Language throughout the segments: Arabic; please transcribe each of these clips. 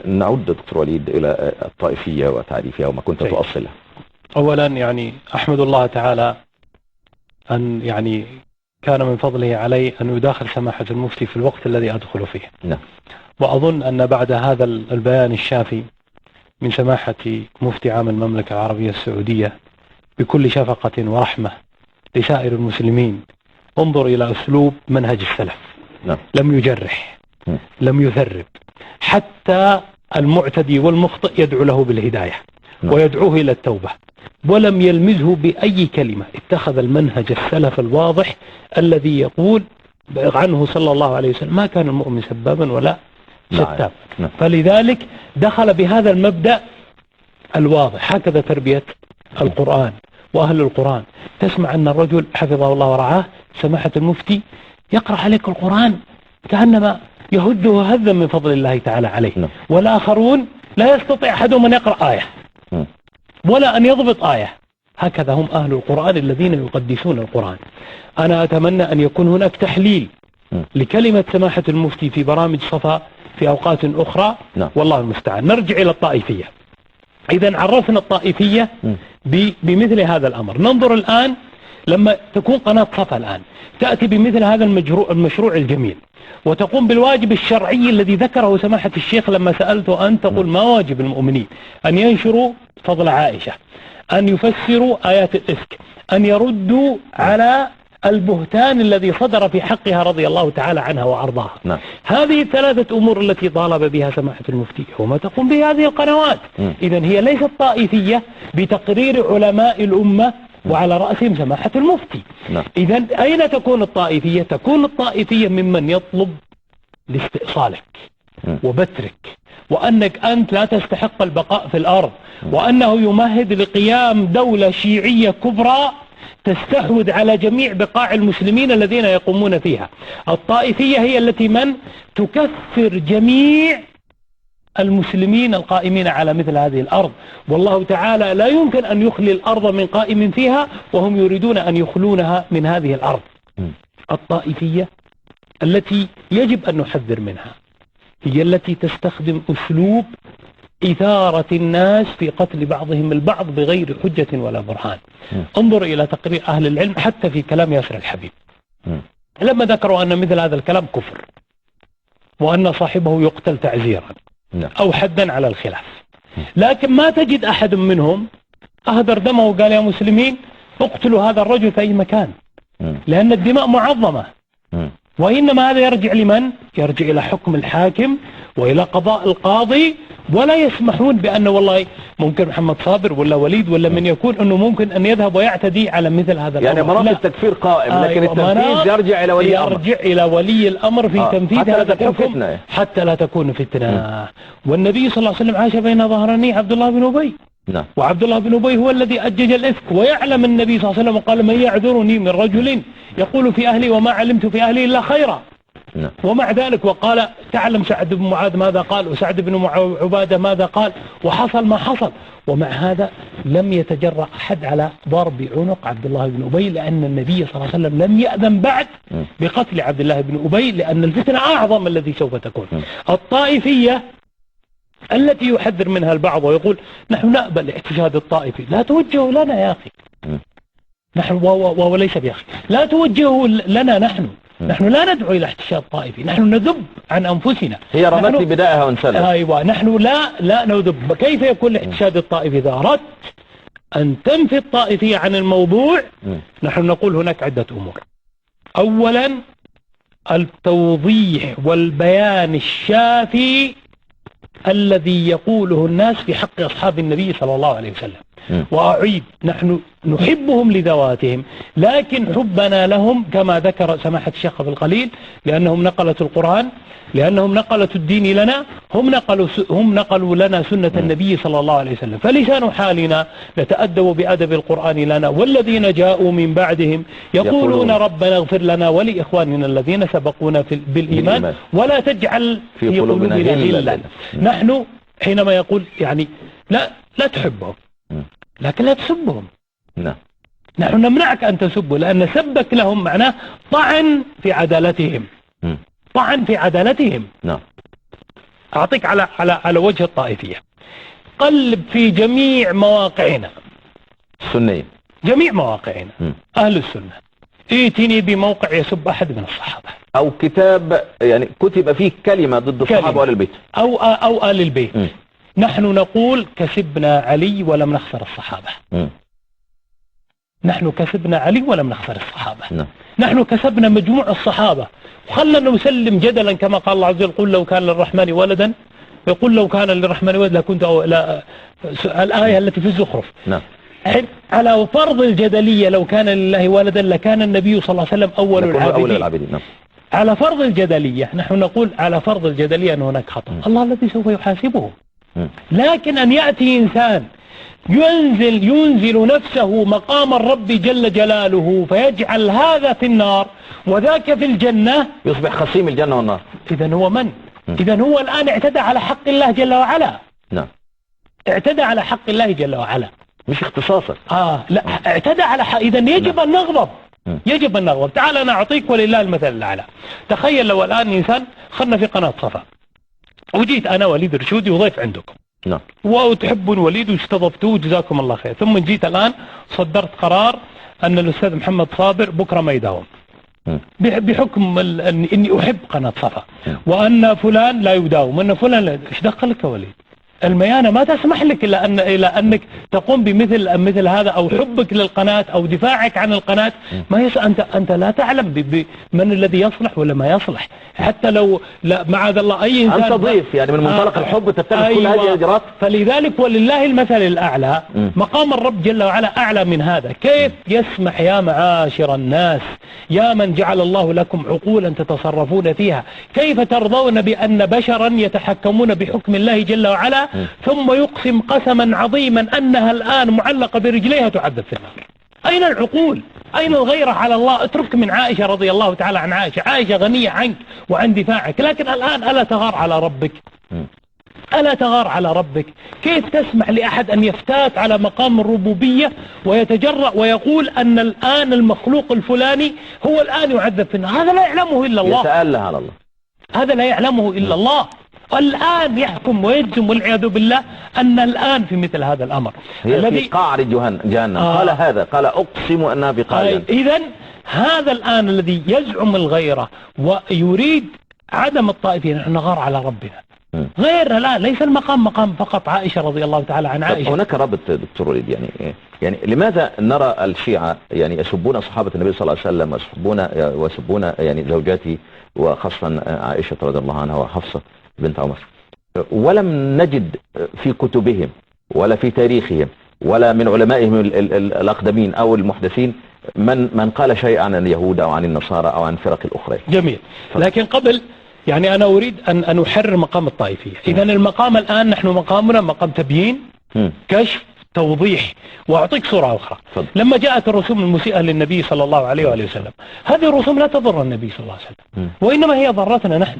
نعود دكتور وليد إلى الطائفية وتعريفها وما كنت تؤصلها. أولا يعني أحمد الله تعالى أن يعني كان من فضله علي أن يداخل سماحة المفتي في الوقت الذي أدخل فيه. نعم. وأظن أن بعد هذا البيان الشافي من سماحة مفتي عام المملكة العربية السعودية بكل شفقة ورحمة لسائر المسلمين، انظر إلى أسلوب منهج السلف. نعم. لم يجرح، لم يثرب، حتى المعتدي والمخطئ يدعو له بالهداية ويدعوه إلى التوبة، ولم يلمزه بأي كلمة. اتخذ المنهج السلف الواضح الذي يقول عنه صلى الله عليه وسلم: ما كان المؤمن سبابا ولا شتاب. فلذلك دخل بهذا المبدأ الواضح. هكذا تربية القرآن وأهل القرآن. تسمع أن الرجل حفظه الله ورعاه سماحة المفتي يقرأ عليك القرآن كأنما يهده هذا من فضل الله تعالى عليه. والآخرون لا يستطيع أحدهم أن يقرأ آية ولا أن يضبط آية. هكذا هم أهل القرآن الذين يقدسون القرآن. أنا أتمنى أن يكون هناك تحليل لكلمة سماحة المفتي في برامج صفا في أوقات أخرى. والله المستعان. نرجع إلى الطائفية. إذا عرفنا الطائفية بمثل هذا الأمر. ننظر الآن لما تكون قناة صفا الآن تأتي بمثل هذا المشروع الجميل وتقوم بالواجب الشرعي الذي ذكره سماحة الشيخ لما سألته أن تقول: ما واجب المؤمنين؟ أن ينشروا فضل عائشة، أن يفسروا آيات الإفك، أن يردوا على البهتان الذي صدر في حقها رضي الله تعالى عنها وأرضاها. هذه الثلاثة أمور التي طالب بها سماحة المفتي وما تقوم به هذه القنوات. إذن هي ليست طائفية بتقرير علماء الأمة وعلى رأسهم سماحة المفتي. إذن أين تكون الطائفية؟ تكون الطائفية ممن يطلب لاستئصالك وبترك، وأنك أنت لا تستحق البقاء في الأرض، وأنه يمهد لقيام دولة شيعية كبرى تستحوذ على جميع بقاع المسلمين الذين يقومون فيها. الطائفية هي التي من تكفر جميع المسلمين القائمين على مثل هذه الأرض، والله تعالى لا يمكن أن يخلي الأرض من قائم فيها وهم يريدون أن يخلونها من هذه الأرض. الطائفية التي يجب أن نحذر منها هي التي تستخدم أسلوب إثارة الناس في قتل بعضهم البعض بغير حجة ولا برهان. انظر إلى تقرير أهل العلم حتى في كلام ياسر الحبيب لما ذكروا أن مثل هذا الكلام كفر وأن صاحبه يقتل تعزيرا أو حدا على الخلاف، لكن ما تجد أحد منهم أهدر دمه وقال: يا مسلمين اقتلوا هذا الرجل في أي مكان، لأن الدماء معظمة. وإنما هذا يرجع لمن؟ يرجع إلى حكم الحاكم وإلى قضاء القاضي، ولا يسمحون بأن والله ممكن محمد صابر ولا وليد ولا من يكون أنه ممكن أن يذهب ويعتدي على مثل هذا الأمر. يعني مناط التكفير قائم، لكن التنفيذ يرجع إلى ولي الأمر. يرجع إلى ولي الأمر في تنفيذ هذا الحكم حتى لا تكون فتنة. والنبي صلى الله عليه وسلم عاش بين ظهراني عبد الله بن أبي. وعبد الله بن أبي هو الذي أجج الإفك، ويعلم النبي صلى الله عليه وسلم وقال: من يعذرني من رجل يقول في أهلي وما علمت في أهلي إلا خيرا. ومع ذلك وقال: تعلم سعد بن معاذ ماذا قال، وسعد بن عبادة ماذا قال، وحصل ما حصل. ومع هذا لم يتجرأ أحد على ضرب عنق عبد الله بن أبي، لأن النبي صلى الله عليه وسلم لم يأذن بعد بقتل عبد الله بن أبي، لأن الفتنة أعظم الذي سوف تكون. الطائفية التي يحذر منها البعض ويقول: نحن نقبل الاحتشاد الطائفي. لا توجهوا لنا يا أخي، نحن وليس بأخي، لا توجهوا لنا. نحن لا ندعو إلى احتشاد طائفي، نحن نذب عن أنفسنا. هي رمت بدائها وانسلت. أيوة، نحن لا نذب. كيف يكون الاحتشاد الطائفي؟ إذا أردت أن تنفي الطائفية عن الموضوع نحن نقول هناك عدة أمور. أولا التوضيح والبيان الشافي الذي يقوله الناس في حق أصحاب النبي صلى الله عليه وسلم. وأعيد: نحن نحبهم لذواتهم، لكن حبنا لهم كما ذكر سماحة الشيخ في القليل لأنهم نقلة القرآن، لأنهم نقلة الدين لنا، هم نقلوا لنا سنة النبي صلى الله عليه وسلم. فلسان حالنا نتأدب بأدب القرآن لنا، والذين جاءوا من بعدهم يقولون ربنا اغفر لنا ولإخواننا الذين سبقونا بالإيمان ولا تجعل في قلوبنا غلا. نحن حينما يقول يعني لا تحبهم لكن لا تسبهم. نحن نمنعك أن تسبوا، لأن سبك لهم معناه طعن في عدالتهم. طعن في عدالتهم. أعطيك على وجه الطائفية. قلب في جميع مواقعنا السنية، جميع مواقعنا أهل السنة، ائتني بموقع يسب أحد من الصحابة أو كتاب يعني كتب فيه كلمة ضد الصحابة وآل البيت أو آل البيت. نحن نقول كسبنا علي ولم نخسر الصحابة. نحن كسبنا علي ولم نخسر الصحابة. نحن كسبنا مجموع الصحابة. وخلنا نسلم جدلا كما قال الله عز وجل قل لو كان للرحمن ولدا، يقول لو كان للرحمن ولد لكنت الآية التي في الزخرف. على فرض الجدلية لو كان لله ولدا لكان النبي صلى الله عليه وسلم أول العابدين. على فرض الجدلية نحن نقول على فرض الجدلية أن هناك خطأ، الله الذي سوف يحاسبه. لكن أن يأتي إنسان ينزل نفسه مقام الرب جل جلاله فيجعل هذا في النار وذاك في الجنة، يصبح خصيم الجنة والنار. إذن هو من؟ إذن هو الآن اعتدى على حق الله جل وعلا. نعم، اعتدى على حق الله جل وعلا، مش اختصاصا. لا، اعتدى على حق. إذن يجب أن نغضب، يجب أن نغضب. تعال أنا أعطيك ولله المثل الأعلى. تخيل لو الآن إنسان خلنا في قناة صفا وجيت أنا وليد رشودي وضيف عندكم، نعم، وتحبون وليد واستضفتوه جزاكم الله خير، ثم جيت الآن صدرت قرار أن الأستاذ محمد صابر بكرة ما يداوم بحكم أني أحب قناة صفا، وأن فلان لا يداوم، وأن فلان لا. إيش دخلك يا وليد؟ الميانة ما تسمح لك إلا أنك تقوم بمثل هذا، أو حبك للقناة أو دفاعك عن القناة. ما أنت لا تعلم من الذي يصلح ولا ما يصلح. حتى لو لا معاذ الله أي إنسان أنت ضيف يعني من منطلق الحب تتخذ كل هذه الإجراءات. فلذلك ولله المثل الأعلى، مقام الرب جل وعلا أعلى من هذا. كيف يسمح يا معاشر الناس، يا من جعل الله لكم عقولا تتصرفون فيها، كيف ترضون بأن بشرا يتحكمون بحكم الله جل وعلا ثم يقسم قسما عظيما أنها الآن معلقة برجليها تعذب في النار؟ أين العقول؟ أين الغيرة على الله؟ اترك من عائشة رضي الله تعالى عن عائشة غنية عنك وعن دفاعك، لكن الآن ألا تغار على ربك؟ ألا تغار على ربك؟ كيف تسمح لأحد أن يفتات على مقام الربوبية ويتجرأ ويقول أن الآن المخلوق الفلاني هو الآن يعذب في النار؟ هذا لا يعلمه إلا الله. يتأله على الله، هذا لا يعلمه إلا الله. الآن يحكم ويجزم والعياذ بالله أن الآن في مثل هذا الأمر هي في قعر جهنم. قال هذا، قال أقسم أنها في قعر جهنم. إذن هذا الآن الذي يزعم الغيرة ويريد عدم الطائفية، نحن نغار على ربنا. غير لا، ليس المقام مقام فقط عائشة رضي الله تعالى عن عائشة. هناك رابط دكتور وليد، يعني لماذا نرى الشيعة يعني يسبون صحابة النبي صلى الله عليه وسلم ويسبون يعني زوجاته وخاصة عائشة رضي الله عنها وحفصة بنت عمر، ولم نجد في كتبهم ولا في تاريخهم ولا من علمائهم الأقدمين أو المحدثين من قال شيء عن اليهود أو عن النصارى أو عن الفرق الأخرى. جميل. لكن قبل يعني أنا أريد أن أحرر مقام الطائفية. إذن المقام الآن نحن مقامنا مقام تبيين، كشف، توضيح. وأعطيك صورة أخرى. لما جاءت الرسوم المسيئة للنبي صلى الله عليه وآله وسلم، هذه الرسوم لا تضر النبي صلى الله عليه وسلم، وإنما هي ضرتنا نحن،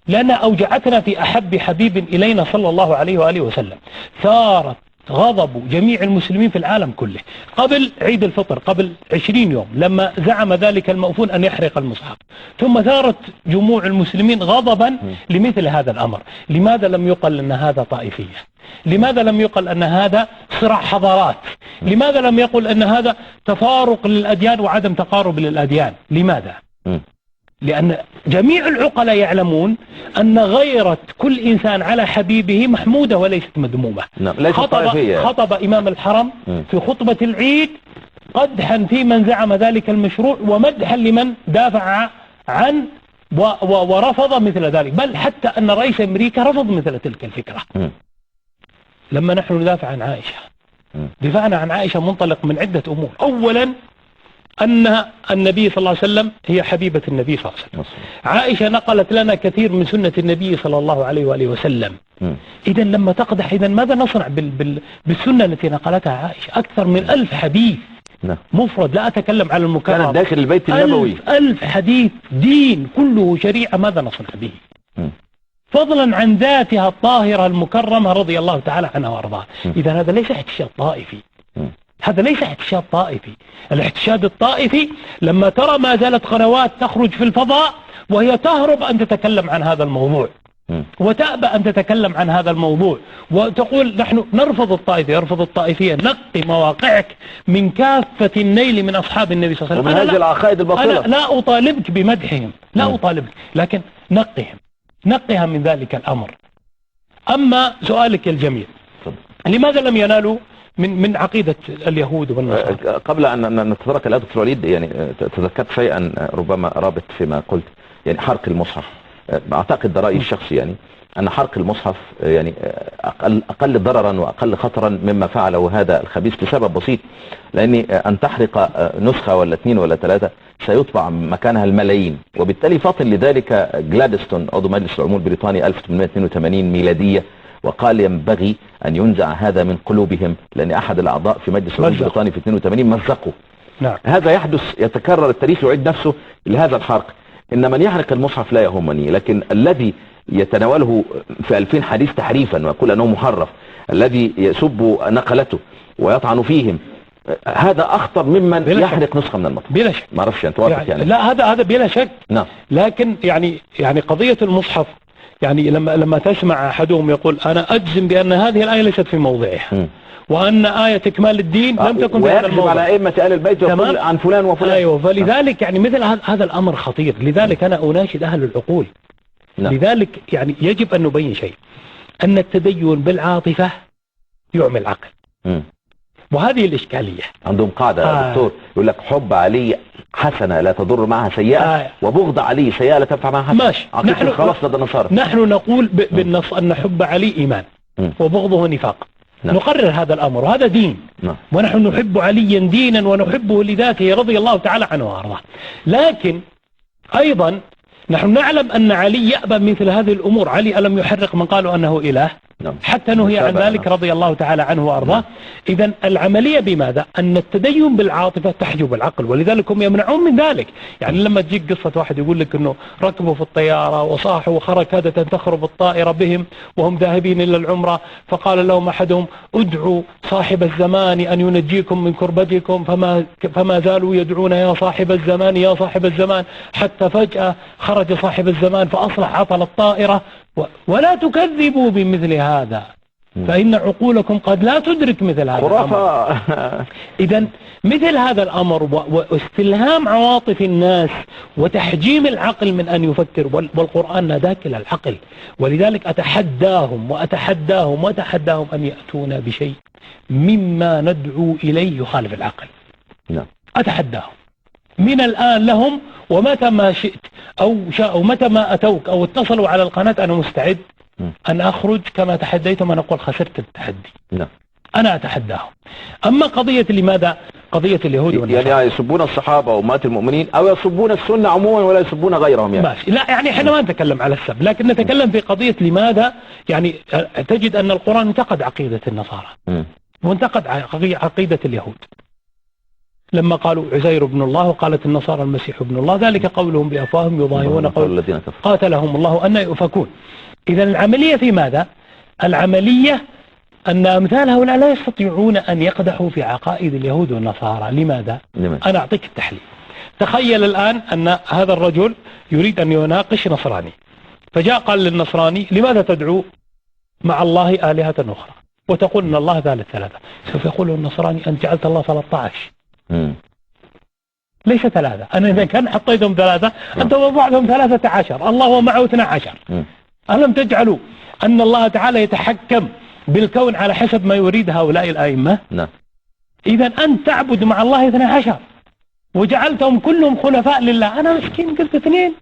لأنها أوجعتنا في أحب حبيب إلينا صلى الله عليه وآله وسلم. ثارت غضب جميع المسلمين في العالم كله قبل عيد الفطر، قبل 20 يوم لما زعم ذلك المأفون أن يحرق المصحف، ثم ثارت جموع المسلمين غضبا لمثل هذا الأمر. لماذا لم يقل أن هذا طائفية؟ لماذا لم يقل أن هذا صراع حضارات؟ لماذا لم يقل أن هذا تفارق للأديان وعدم تقارب للأديان؟ لماذا؟ لأن جميع العقلاء يعلمون أن غيرة كل إنسان على حبيبه محمودة وليست مذمومة. خطب إمام الحرم في خطبة العيد قدحا في من زعم ذلك المشروع ومدحا لمن دافع عن ورفض مثل ذلك، بل حتى أن رئيس أمريكا رفض مثل تلك الفكرة. لما نحن ندافع عن عائشة، دفاعنا عن عائشة منطلق من عدة أمور. أولا أن النبي صلى الله عليه وسلم هي حبيبة النبي صلى الله عليه وسلم. عائشة نقلت لنا كثير من سنة النبي صلى الله عليه وآله وسلم. إذا لما تقدح، إذا ماذا نصنع بالسنة التي نقلتها عائشة؟ أكثر من 1000 حديث مفرد، لا أتكلم على المكرر، كانت داخل البيت النبوي 1000 حديث، دين كله شريعة، ماذا نصنع به؟ فضلا عن ذاتها الطاهرة المكرمة رضي الله تعالى عنها وارضاها. إذا هذا ليس احتشاد طائفي، هذا ليس احتشاد طائفي. الاحتشاد الطائفي لما ترى ما زالت قنوات تخرج في الفضاء وهي تهرب أن تتكلم عن هذا الموضوع. وتأبى أن تتكلم عن هذا الموضوع وتقول نحن نرفض الطائفة، يرفض الطائفية. نقي مواقعك من كافة النيل من أصحاب النبي صلى الله عليه وسلم. ومن هذه العقائد الباطلة. أنا لا أطالبك بمدحهم، لا أطالبك، لكن نقها من ذلك الأمر. أما سؤالك الجميل، لماذا لم ينالوا من عقيدة اليهود والنصارى؟ قبل أن نتطرق إلى دكتور وليد، يعني تذكرت شيئا ربما رابط فيما قلت، يعني حرق المصحف. أعتقد ده رأيي الشخصي، يعني أن حرق المصحف يعني أقل ضررا وأقل خطرا مما فعله هذا الخبيث، لسبب بسيط، لأن أن تحرق نسخة ولا 2 ولا 3 سيطبع مكانها الملايين، وبالتالي فاطن لذلك جلادستون عضو مجلس العموم البريطاني 1882 ميلادية، وقال ينبغي أن ينزع هذا من قلوبهم، لأن أحد الأعضاء في مجلس العموم البريطاني في 82 مزقوا. نعم. هذا يحدث، يتكرر، التاريخ يعيد نفسه لهذا الحرق. إن من يحرق المصحف لا يهمني، لكن الذي يتناوله في 2000 حديث تحريفا ويقول أنه محرف، الذي يسب نقلته ويطعن فيهم، هذا أخطر ممن يحرق نسخة من المصحف. بلا شك. ما أعرفش أنت واضح يعني. لا، هذا بلا شك. نعم. لكن يعني قضية المصحف، يعني لما تسمع أحدهم يقول أنا أجزم بأن هذه الآية ليست في موضعها، وأن آية إكمال الدين لم تكن في هذا الموضع، على أئمة آل البيت ويقول عن فلان وفلان. أيوة، فلذلك يعني مثل هذا الأمر خطير. لذلك أنا أناشد أهل العقول. نعم. لذلك يعني يجب أن نبين شيء، أن التدين بالعاطفة يعمي العقل. وهذه الإشكالية. عندهم قاعدة يا دكتور، يقول لك حب علي حسنة لا تضر معها سيئة، وبغض علي سيئة لا تنفع معها حسنة. ماشي. نحن خلاص لدى النصارى نحن نقول بالنص أن حب علي إيمان وبغضه نفاق. نعم. نقرر هذا الأمر، وهذا دين. نعم. ونحن نحب عليا دينا ونحبه لذاته رضي الله تعالى عنه وارضاه. لكن أيضا نحن نعلم أن علي يأبى مثل هذه الأمور. علي ألم يحرق من قالوا أنه إله؟ نعم. حتى نهي عن ذلك رضي الله تعالى عنه وأرضاه. نعم. إذن العملية بماذا؟ أن التدين بالعاطفة تحجب العقل، ولذلك هم يمنعون من ذلك. يعني لما تجيك قصة واحد يقول لك أنه ركبوا في الطيارة وصاحوا وخرج كادت أن تخرب الطائرة بهم وهم ذاهبين إلى العمرة، فقال لهم أحدهم ادعوا صاحب الزمان أن ينجيكم من كربتكم، فما زالوا يدعون يا صاحب الزمان يا صاحب الزمان، حتى فجأة خرج صاحب الزمان فأصلح عطل الطائرة. ولا تكذبوا بمثل هذا، فإن عقولكم قد لا تدرك مثل هذا الأمر. إذن مثل هذا الأمر واستلهام عواطف الناس وتحجيم العقل من أن يفكر، والقرآن ناداك إلى العقل. ولذلك أتحداهم أن يأتون بشيء مما ندعو إليه يخالف العقل. نعم. أتحداهم من الآن لهم، ومتى ما شئت أو متى ما أتوك أو اتصلوا على القناة أنا مستعد أن أخرج كما تحديتهم، أنا أقول خسرت التحدي. نعم. أنا أتحداهم. أما قضية لماذا قضية اليهود والنصارى، يعني يسبون الصحابة وأمهات المؤمنين أو يسبون السنة عموما ولا يسبون غيرهم يعني. ماشي. لا يعني احنا ما نتكلم على السب، لكن نتكلم في قضية لماذا. يعني تجد أن القرآن انتقد عقيدة النصارى وانتقد عقيدة اليهود لما قالوا عزير ابن الله، وقالت النصارى المسيح ابن الله، ذلك قولهم بأفواههم يضاهئون قول الذين كفروا قاتلهم الله أن يؤفكون. إذا العملية في ماذا؟ العملية أن أمثال هؤلاء لا يستطيعون أن يقدحوا في عقائد اليهود والنصارى. لماذا؟ أنا أعطيك التحليل. تخيل الآن أن هذا الرجل يريد أن يناقش نصراني، فجاء قال للنصراني لماذا تدعو مع الله آلهة أخرى وتقول أن الله ثالث ثلاثة؟ سوف يقول النصراني أنت جعلت الله 13. ليس 3. أنا إذا كان حطيتهم 3 أنت وضعتهم 13. الله ومعه 12. ألم تجعلوا أن الله تعالى يتحكم بالكون على حسب ما يريد هؤلاء الأئمة؟ نعم. إذا أنت تعبد مع الله 12 وجعلتهم كلهم خلفاء لله. أنا مسكين قلت 2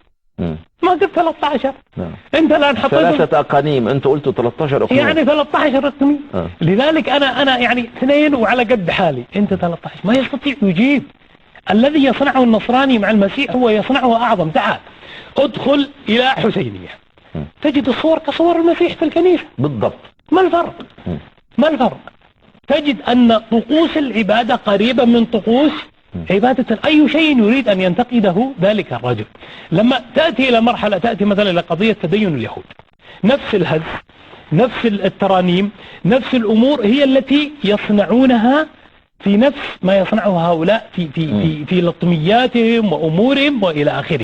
ما قلت 13. نعم. أنت الآن حطيتهم 3 أقانيم، أنت قلت 13 أقنيم، يعني 13 أقنيم. لذلك أنا يعني 2 وعلى قد حالي، أنت 13. ما يستطيع يجيب. الذي يصنعه النصراني مع المسيح هو يصنعه أعظم. تعال ادخل إلى حسينية تجد الصور كصور المسيح في الكنيسة بالضبط. ما الفرق؟ ما الفرق؟ تجد أن طقوس العبادة قريبة من طقوس عبادة. أي شيء يريد أن ينتقده ذلك الرجل. لما تأتي إلى مرحلة، تأتي مثلا إلى قضية تدين اليهود، نفس الهز، نفس الترانيم، نفس الأمور هي التي يصنعونها في نفس ما يصنعه هؤلاء في لطمياتهم وأمورهم وإلى آخره.